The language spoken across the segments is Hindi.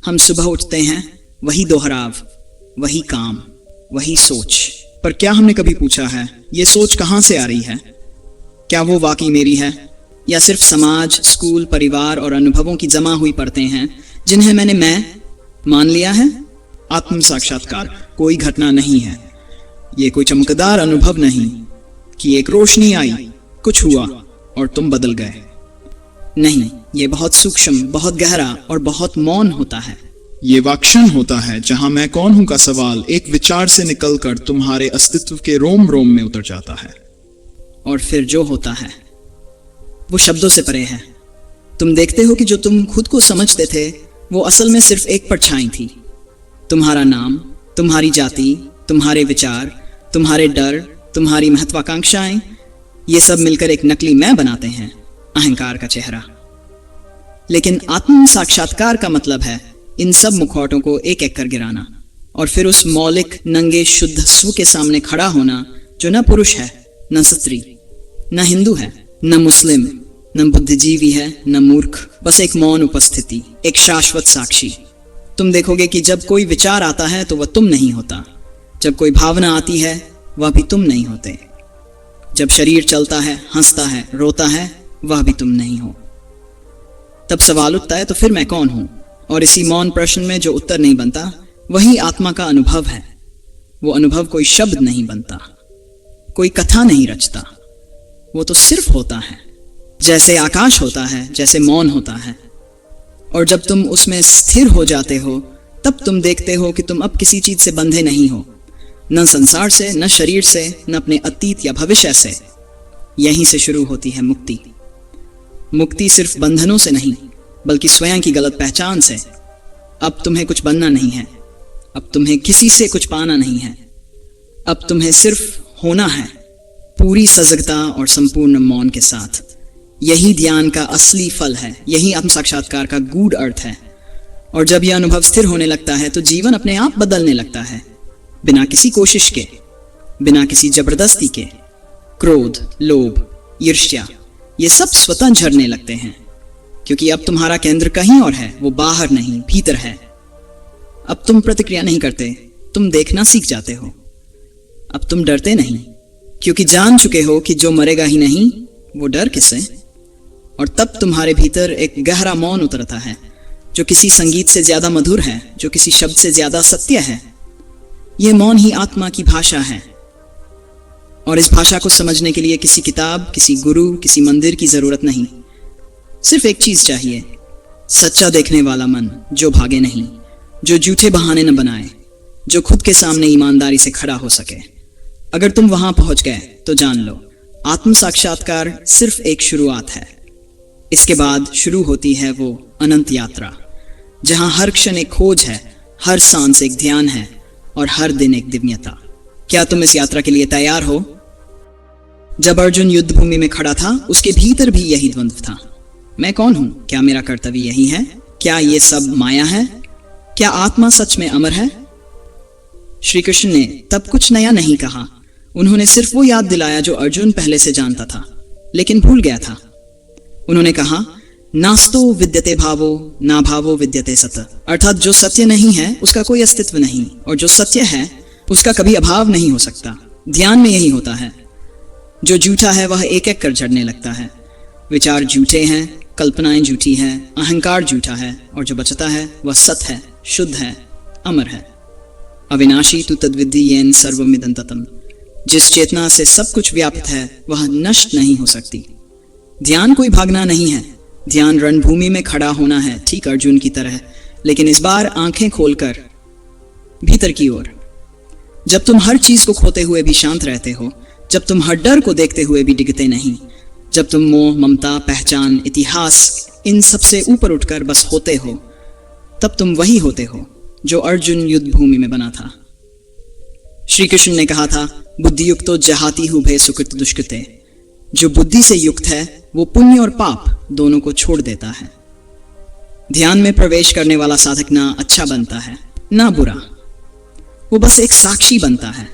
हम सुबह उठते हैं, वही दोहराव, वही काम, वही सोच। पर क्या हमने कभी पूछा है, ये सोच कहाँ से आ रही है? क्या वो वाकई मेरी है, या सिर्फ समाज, स्कूल, परिवार और अनुभवों की जमा हुई परतें हैं जिन्हें मैंने मैं मान लिया है? आत्म साक्षात्कार कोई घटना नहीं है, ये कोई चमकदार अनुभव नहीं कि एक रोशनी आई, कुछ हुआ और तुम बदल गए। नहीं, ये बहुत सूक्ष्म, बहुत गहरा और बहुत मौन होता है। ये वाक्षण होता है जहां मैं कौन हूं का सवाल एक विचार से निकलकर तुम्हारे अस्तित्व के रोम रोम में उतर जाता है। और फिर जो होता है वो शब्दों से परे है। तुम देखते हो कि जो तुम खुद को समझते थे वो असल में सिर्फ एक परछाई थी। तुम्हारा नाम, तुम्हारी जाति, तुम्हारे विचार, तुम्हारे डर, तुम्हारी महत्वाकांक्षाएं, ये सब मिलकर एक नकली मैं बनाते हैं, अहंकार का चेहरा। लेकिन आत्म साक्षात्कार का मतलब है इन सब मुखौटों को एक एक कर गिराना और फिर उस मौलिक, नंगे, शुद्ध स्व के सामने खड़ा होना जो न पुरुष है, न स्त्री, न हिंदू है, न मुस्लिम, न बुद्धिजीवी है, न मूर्ख, बस एक मौन उपस्थिति, एक शाश्वत साक्षी। तुम देखोगे कि जब कोई विचार आता है तो वह तुम नहीं होता, जब कोई भावना आती है वह भी तुम नहीं होते, जब शरीर चलता है, हंसता है, रोता है, वह भी तुम नहीं हो। तब सवाल उठता है, तो फिर मैं कौन हूं? और इसी मौन प्रश्न में जो उत्तर नहीं बनता वही आत्मा का अनुभव है। वो अनुभव कोई शब्द नहीं बनता, कोई कथा नहीं रचता, वो तो सिर्फ होता है, जैसे आकाश होता है, जैसे मौन होता है। और जब तुम उसमें स्थिर हो जाते हो तब तुम देखते हो कि तुम अब किसी चीज से बंधे नहीं हो, न संसार से, न शरीर से, न अपने अतीत या भविष्य से। यहीं से शुरू होती है मुक्ति। मुक्ति सिर्फ बंधनों से नहीं बल्कि स्वयं की गलत पहचान से। अब तुम्हें कुछ बनना नहीं है, अब तुम्हें किसी से कुछ पाना नहीं है, अब तुम्हें सिर्फ होना है, पूरी सजगता और संपूर्ण मौन के साथ। यही ध्यान का असली फल है, यही आत्म साक्षात्कार का गूढ़ अर्थ है। और जब यह अनुभव स्थिर होने लगता है तो जीवन अपने आप बदलने लगता है, बिना किसी कोशिश के, बिना किसी जबरदस्ती के। क्रोध, लोभ, ईर्ष्या, ये सब स्वतः झरने लगते हैं, क्योंकि अब तुम्हारा केंद्र कहीं और है, वो बाहर नहीं, भीतर है। अब तुम प्रतिक्रिया नहीं करते, तुम देखना सीख जाते हो। अब तुम डरते नहीं, क्योंकि जान चुके हो कि जो मरेगा ही नहीं, वो डर किसे। और तब तुम्हारे भीतर एक गहरा मौन उतरता है, जो किसी संगीत से ज्यादा मधुर है, जो किसी शब्द से ज्यादा सत्य है। यह मौन ही आत्मा की भाषा है। और इस भाषा को समझने के लिए किसी किताब, किसी गुरु, किसी मंदिर की जरूरत नहीं। सिर्फ एक चीज चाहिए, सच्चा देखने वाला मन, जो भागे नहीं, जो झूठे बहाने न बनाए, जो खुद के सामने ईमानदारी से खड़ा हो सके। अगर तुम वहां पहुंच गए तो जान लो, आत्म साक्षात्कार सिर्फ एक शुरुआत है। इसके बाद शुरू होती है वो अनंत यात्रा, जहां हर क्षण एक खोज है, हर सांस एक ध्यान है और हर दिन एक दिव्यता। क्या तुम इस यात्रा के लिए तैयार हो? जब अर्जुन युद्ध भूमि में खड़ा था, उसके भीतर भी यही द्वंद्व था। मैं कौन हूं? क्या मेरा कर्तव्य यही है? क्या ये सब माया है? क्या आत्मा सच में अमर है? श्री कृष्ण ने तब कुछ नया नहीं कहा। उन्होंने सिर्फ वो याद दिलाया जो अर्जुन पहले से जानता था लेकिन भूल गया था। उन्होंने कहा, नास्तो विद्यते भावो ना भावो विद्यते सत, अर्थात जो सत्य नहीं है उसका कोई अस्तित्व नहीं, और जो सत्य है उसका कभी अभाव नहीं हो सकता। ध्यान में यही होता है। जो झूठा है वह एक एक कर झड़ने लगता है। विचार झूठे हैं, कल्पनाएं झूठी हैं, अहंकार झूठा है, और जो बचता है वह सत है, शुद्ध है, अमर है। अविनाशी तु तद्विद्धि येन सर्वमिदं ततम्। जिस चेतना से सब कुछ व्याप्त है वह नष्ट नहीं हो सकती। ध्यान कोई भागना नहीं है, ध्यान रणभूमि में खड़ा होना है, ठीक अर्जुन की तरह, लेकिन इस बार आंखें खोलकर भीतर की ओर। जब तुम हर चीज को खोते हुए भी शांत रहते हो, जब तुम हर डर को देखते हुए भी डिगते नहीं, जब तुम मोह, ममता, पहचान, इतिहास, इन सब से ऊपर उठकर बस होते हो, तब तुम वही होते हो जो अर्जुन युद्ध भूमि में बना था। श्री कृष्ण ने कहा था, बुद्धि युक्तो जहाति हुभे सुकृत दुष्कृते। जो बुद्धि से युक्त है वो पुण्य और पाप दोनों को छोड़ देता है। ध्यान में प्रवेश करने वाला साधक ना अच्छा बनता है ना बुरा, वो बस एक साक्षी बनता है।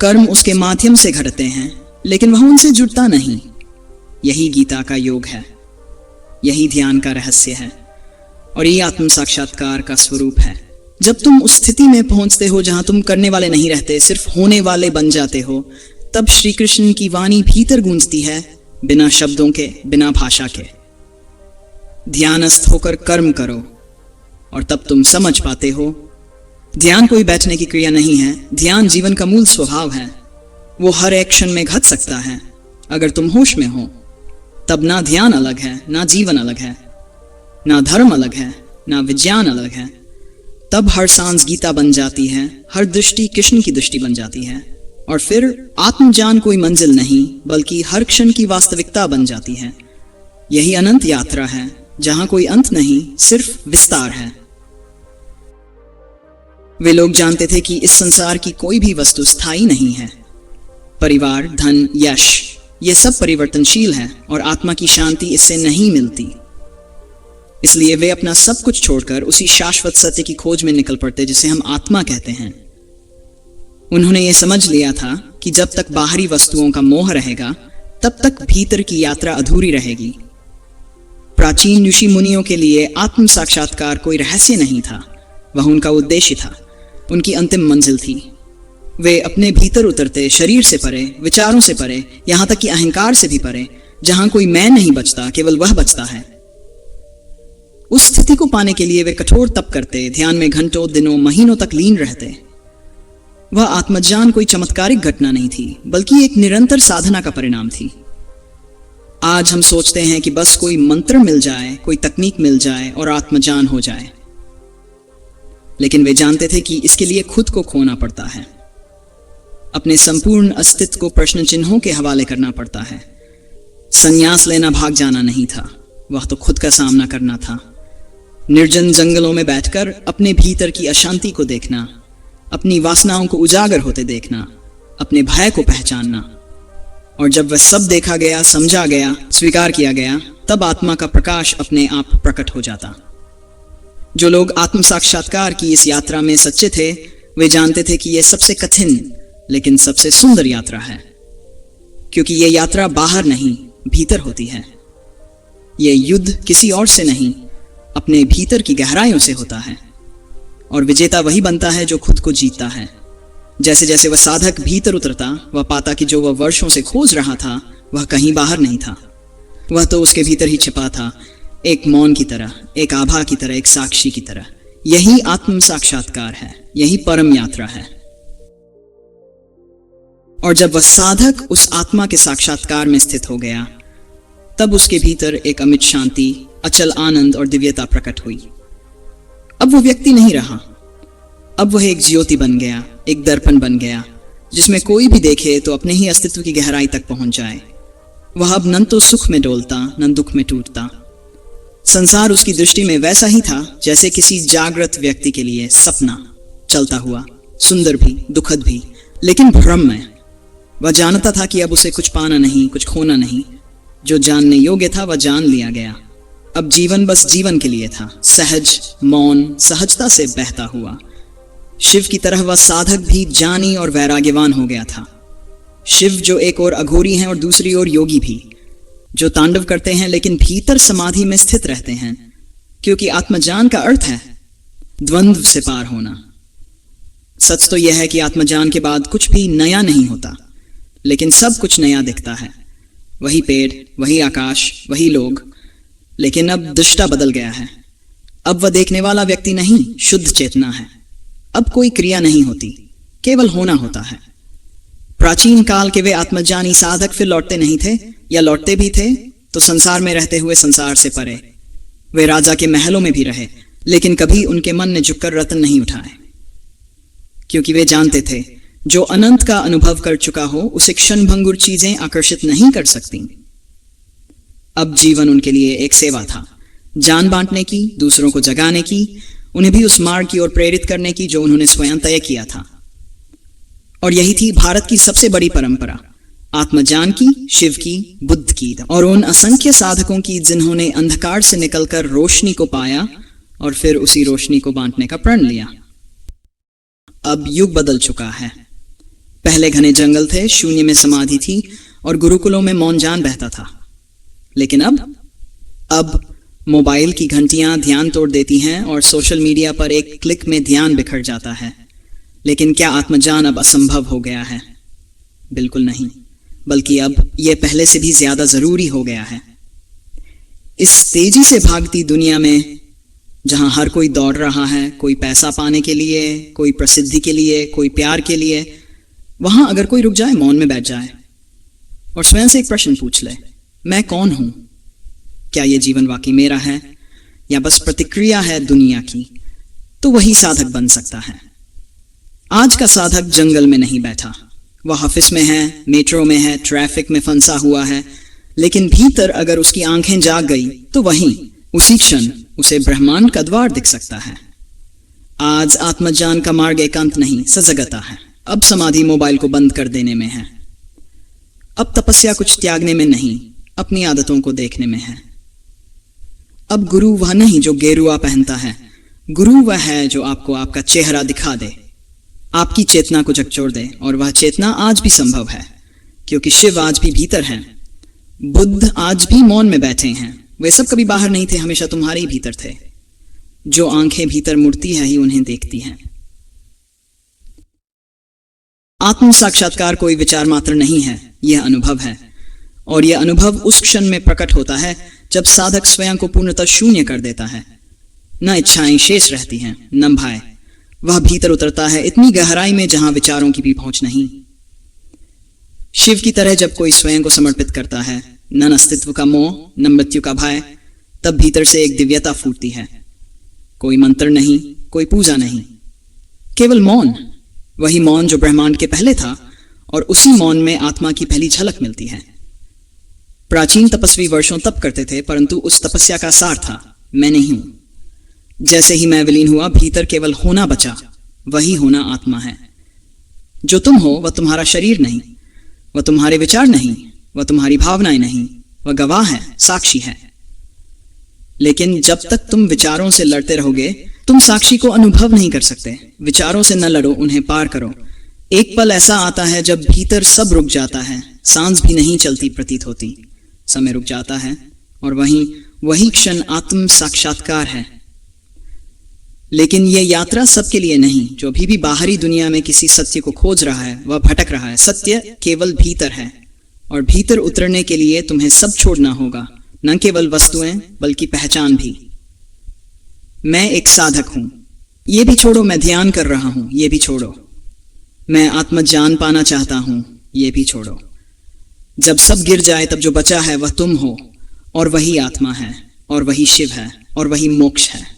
कर्म उसके माध्यम से घटते हैं लेकिन वह उनसे जुड़ता नहीं। यही गीता का योग है, यही ध्यान का रहस्य है। और ये आत्म साक्षात्कार का स्वरूप है। जब तुम उस स्थिति में पहुंचते हो जहां तुम करने वाले नहीं रहते, सिर्फ होने वाले बन जाते हो, तब श्री कृष्ण की वाणी भीतर गूंजती है, बिना शब्दों के, बिना भाषा के। ध्यानस्थ होकर कर्म करो और तब तुम समझ पाते हो, ध्यान कोई बैठने की क्रिया नहीं है। ध्यान जीवन का मूल स्वभाव है। वो हर एक क्षण में घट सकता है। अगर तुम होश में हो, तब ना ध्यान अलग है, ना जीवन अलग है, ना धर्म अलग है, ना विज्ञान अलग है। तब हर सांस गीता बन जाती है, हर दृष्टि कृष्ण की दृष्टि बन जाती है, और फिर आत्मज्ञान कोई मंजिल नहीं, बल्कि हर क्षण की वास्तविकता बन जाती है। यही अनंत यात्रा है, जहां कोई अंत नहीं, सिर्फ विस्तार है। वे लोग जानते थे कि इस संसार की कोई भी वस्तु स्थायी नहीं है। परिवार, धन, यश, ये सब परिवर्तनशील है और आत्मा की शांति इससे नहीं मिलती। इसलिए वे अपना सब कुछ छोड़कर उसी शाश्वत सत्य की खोज में निकल पड़ते, जिसे हम आत्मा कहते हैं। उन्होंने ये समझ लिया था कि जब तक बाहरी वस्तुओं का मोह रहेगा, तब तक भीतर की यात्रा अधूरी रहेगी। प्राचीन ऋषि मुनियों के लिए आत्म साक्षात्कार कोई रहस्य नहीं था, वह उनका उद्देश्य था, उनकी अंतिम मंजिल थी। वे अपने भीतर उतरते, शरीर से परे, विचारों से परे, यहां तक कि अहंकार से भी परे, जहां कोई मैं नहीं बचता, केवल वह बचता है। उस स्थिति को पाने के लिए वे कठोर तप करते, ध्यान में घंटों, दिनों, महीनों तक लीन रहते। वह आत्मज्ञान कोई चमत्कारिक घटना नहीं थी, बल्कि एक निरंतर साधना का परिणाम थी। आज हम सोचते हैं कि बस कोई मंत्र मिल जाए, कोई तकनीक मिल जाए और आत्मज्ञान हो जाए, लेकिन वे जानते थे कि इसके लिए खुद को खोना पड़ता है। अपने संपूर्ण अस्तित्व को प्रश्न चिन्हों के हवाले करना पड़ता है। संन्यास लेना भाग जाना नहीं था, वह तो खुद का सामना करना था। निर्जन जंगलों में बैठकर अपने भीतर की अशांति को देखना, अपनी वासनाओं को उजागर होते देखना, अपने भय को पहचानना, और जब वह सब देखा गया, समझा गया, स्वीकार किया गया, तब आत्मा का प्रकाश अपने आप प्रकट हो जाता। जो लोग आत्म साक्षात्कार की इस यात्रा में सच्चे थे, वे जानते थे कि यह सबसे कठिन लेकिन सबसे सुंदर यात्रा है, क्योंकि यह यात्रा बाहर नहीं, भीतर होती है। यह युद्ध किसी और से नहीं, अपने भीतर की गहराइयों से होता है, और विजेता वही बनता है जो खुद को जीतता है। जैसे जैसे वह साधक भीतर उतरता, वह पाता कि जो वह वर्षों से खोज रहा था, वह कहीं बाहर नहीं था, वह तो उसके भीतर ही छिपा था, एक मौन की तरह, एक आभा की तरह, एक साक्षी की तरह। यही आत्म साक्षात्कार है, यही परम यात्रा है। और जब वह साधक उस आत्मा के साक्षात्कार में स्थित हो गया, तब उसके भीतर एक अमिट शांति, अचल आनंद और दिव्यता प्रकट हुई। अब वो व्यक्ति नहीं रहा, अब वह एक ज्योति बन गया, एक दर्पण बन गया, जिसमें कोई भी देखे तो अपने ही अस्तित्व की गहराई तक पहुंच जाए। वह अब न तो सुख में डोलता, न दुख में टूटता। संसार उसकी दृष्टि में वैसा ही था जैसे किसी जागृत व्यक्ति के लिए सपना, चलता हुआ, सुंदर भी, दुखद भी, लेकिन भ्रममय। वह जानता था कि अब उसे कुछ पाना नहीं, कुछ खोना नहीं। जो जानने योग्य था वह जान लिया गया। अब जीवन बस जीवन के लिए था, सहज, मौन, सहजता से बहता हुआ। शिव की तरह वह साधक भी ज्ञानी और वैराग्यवान हो गया था। शिव जो एक ओर अघोरी हैं और दूसरी ओर योगी भी, जो तांडव करते हैं लेकिन भीतर समाधि में स्थित रहते हैं, क्योंकि आत्मज्ञान का अर्थ है द्वंद्व से पार होना। सच तो यह है कि आत्मज्ञान के बाद कुछ भी नया नहीं होता, लेकिन सब कुछ नया दिखता है। वही पेड़, वही आकाश, वही लोग, लेकिन अब दृष्टा बदल गया है। अब वह देखने वाला व्यक्ति नहीं, शुद्ध चेतना है। अब कोई क्रिया नहीं होती, केवल होना होता है। प्राचीन काल के वे आत्मज्ञानी साधक फिर लौटते नहीं थे, या लौटते भी थे तो संसार में रहते हुए संसार से परे। वे राजा के महलों में भी रहे, लेकिन कभी उनके मन ने झुककर रतन नहीं उठाए, क्योंकि वे जानते थे जो अनंत का अनुभव कर चुका हो उसे क्षणभंगुर चीजें आकर्षित नहीं कर सकती। अब जीवन उनके लिए एक सेवा था, जान बांटने की, दूसरों को जगाने की, उन्हें भी उस मार्ग की ओर प्रेरित करने की जो उन्होंने स्वयं तय किया था। और यही थी भारत की सबसे बड़ी परंपरा, आत्मज्ञान की, शिव की, बुद्ध की, और उन असंख्य साधकों की जिन्होंने अंधकार से निकलकर रोशनी को पाया और फिर उसी रोशनी को बांटने का प्रण लिया। अब युग बदल चुका है। पहले घने जंगल थे, शून्य में समाधि थी और गुरुकुलों में मौन जान बहता था। लेकिन अब मोबाइल की घंटियां ध्यान तोड़ देती हैं और सोशल मीडिया पर एक क्लिक में ध्यान बिखर जाता है। लेकिन क्या आत्मज्ञान अब असंभव हो गया है? बिल्कुल नहीं, बल्कि अब यह पहले से भी ज्यादा जरूरी हो गया है। इस तेजी से भागती दुनिया में, जहां हर कोई दौड़ रहा है, कोई पैसा पाने के लिए, कोई प्रसिद्धि के लिए, कोई प्यार के लिए, वहां अगर कोई रुक जाए, मौन में बैठ जाए और स्वयं से एक प्रश्न पूछ ले, मैं कौन हूं? क्या यह जीवन वाकई मेरा है या बस प्रतिक्रिया है दुनिया की? तो वही साधक बन सकता है। आज का साधक जंगल में नहीं बैठा, वह ऑफिस में है, मेट्रो में है, ट्रैफिक में फंसा हुआ है, लेकिन भीतर अगर उसकी आंखें जाग गई तो वहीं उसी क्षण उसे ब्रह्मांड का द्वार दिख सकता है। आज आत्मज्ञान का मार्ग एकांत नहीं, सजगता है। अब समाधि मोबाइल को बंद कर देने में है। अब तपस्या कुछ त्यागने में नहीं, अपनी आदतों को देखने में है। अब गुरु वह नहीं जो गेरुआ पहनता है, गुरु वह है जो आपको आपका चेहरा दिखा दे, आपकी चेतना को झकझोर दे। और वह चेतना आज भी संभव है, क्योंकि शिव आज भी भीतर हैं, बुद्ध आज भी मौन में बैठे हैं। वे सब कभी बाहर नहीं थे, हमेशा तुम्हारे ही भीतर थे। जो आंखें भीतर मुड़ती है ही उन्हें देखती हैं। आत्म साक्षात्कार कोई विचार मात्र नहीं है, यह अनुभव है। और यह अनुभव उस क्षण में प्रकट होता है जब साधक स्वयं को पूर्णतः शून्य कर देता है। न इच्छाएं शेष रहती हैं, न भय। वह भीतर उतरता है इतनी गहराई में जहां विचारों की भी पहुंच नहीं। शिव की तरह जब कोई स्वयं को समर्पित करता है, न अस्तित्व का मोह, न मृत्यु का भय, तब भीतर से एक दिव्यता फूटती है। कोई मंत्र नहीं, कोई पूजा नहीं, केवल मौन। वही मौन जो ब्रह्मांड के पहले था, और उसी मौन में आत्मा की पहली झलक मिलती है। प्राचीन तपस्वी वर्षों तप करते थे, परंतु उस तपस्या का सार था, मैं नहीं हूं। जैसे ही मैं विलीन हुआ, भीतर केवल होना बचा। वही होना आत्मा है। जो तुम हो वह तुम्हारा शरीर नहीं, वह तुम्हारे विचार नहीं, वह तुम्हारी भावनाएं नहीं, वह गवाह है, साक्षी है। लेकिन जब तक तुम विचारों से लड़ते रहोगे, तुम साक्षी को अनुभव नहीं कर सकते। विचारों से न लड़ो, उन्हें पार करो। एक पल ऐसा आता है जब भीतर सब रुक जाता है, सांस भी नहीं चलती प्रतीत होती, समय रुक जाता है, और वही क्षण आत्म साक्षात्कार है। लेकिन यह यात्रा सबके लिए नहीं। जो भी बाहरी दुनिया में किसी सत्य को खोज रहा है, वह भटक रहा है। सत्य केवल भीतर है, और भीतर उतरने के लिए तुम्हें सब छोड़ना होगा, न केवल वस्तुएं बल्कि पहचान भी। मैं एक साधक हूं, ये भी छोड़ो। मैं ध्यान कर रहा हूं, ये भी छोड़ो। मैं आत्मज्ञान पाना चाहता हूं, ये भी छोड़ो। जब सब गिर जाए, तब जो बचा है वह तुम हो, और वही आत्मा है, और वही शिव है, और वही मोक्ष है।